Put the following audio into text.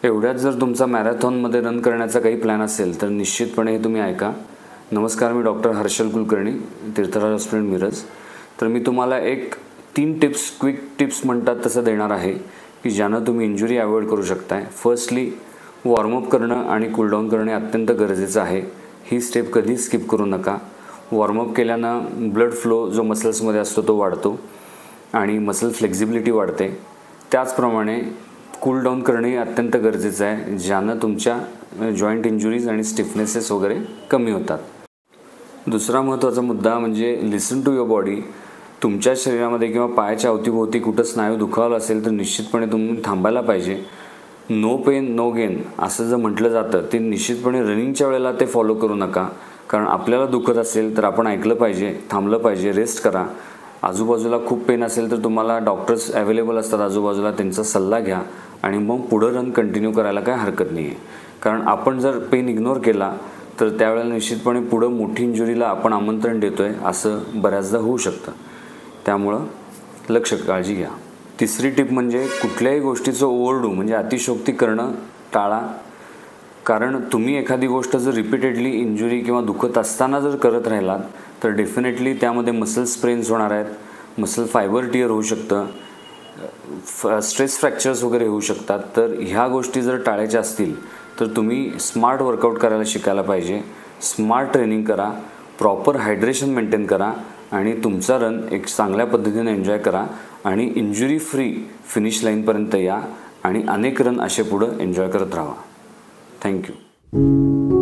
एवढ्यात जर तुमचा मॅरेथॉनमध्ये रन करण्याचा काही प्लॅन असेल तर निश्चितपणे हे तुम्ही ऐका. नमस्कार, मी डॉक्टर हर्षल कुलकर्णी, तीर्थराज हॉस्पिटल मिरज. तर मी तुम्हाला एक 3 टिप्स, क्विक टिप्स म्हणतात तसं देणार आहे की ज्यानं तुम्ही इंजुरी अवॉइड करू शकताय. फर्स्टली, वॉर्मअप करणं आणि कूलडाऊन करणे अत्यंत गरजेचं आहे. ही स्टेप कधी स्किप करू नका. वॉर्मअप केल्यानं ब्लड फ्लो जो मसल्समध्ये असतो तो वाढतो आणि मसल फ्लेक्झिबिलिटी वाढते. त्याचप्रमाणे कूलडाऊन करणे अत्यंत गरजेचं आहे, ज्यानं तुमच्या जॉईंट इंजुरीज आणि स्टिफनेसेस वगैरे कमी होतात. दुसरा महत्त्वाचा मुद्दा म्हणजे लिसन टू युअर बॉडी. तुमच्या शरीरामध्ये किंवा पायाच्या अवतीभोवती कुठं स्नायू दुखावला असेल तर निश्चितपणे तुम्ही थांबायला पाहिजे. नो पेन नो गेन असं जर म्हटलं जातं ते निश्चितपणे रनिंगच्या वेळेला ते फॉलो करू नका. कारण आपल्याला दुखत असेल तर आपण ऐकलं पाहिजे, थांबलं पाहिजे, रेस्ट करा. आजूबाजूला खूप पेन असेल तर तुम्हाला डॉक्टर्स अवेलेबल असतात आजूबाजूला, त्यांचा सल्ला घ्या आणि मग पुढं रन कंटिन्यू करायला काय हरकत नाही आहे. कारण आपण जर पेन इग्नोर केला तर त्यावेळेला निश्चितपणे पुढं मोठी इंजुरीला आपण आमंत्रण देतो आहे असं बऱ्याचदा होऊ शकतं. त्यामुळं काळजी घ्या. तिसरी टिप म्हणजे कुठल्याही गोष्टीचं ओव्हरडू म्हणजे अतिशयोक्ती करणं टाळा. कारण तुम्ही एखादी गोष्ट जर रिपीटेडली इंजुरी किंवा दुखत असताना जर करत राहिलात तर डेफिनेटली त्यामध्ये मसल स्प्रेन्स होणार आहेत, मसल फायबर टिअर होऊ शकतं, स्ट्रेस फ्रॅक्चर्स वगैरे होऊ शकतात. तर ह्या गोष्टी जर टाळायच्या असतील तर तुम्ही स्मार्ट वर्कआउट करायला शिकायला पाहिजे. स्मार्ट ट्रेनिंग करा, प्रॉपर हायड्रेशन मेंटेन करा आणि तुमचा रन एक चांगल्या पद्धतीने एन्जॉय करा आणि इंजुरी फ्री फिनिश लाईनपर्यंत या आणि अनेक रन असे पुढं एन्जॉय करत राहा. थँक्यू.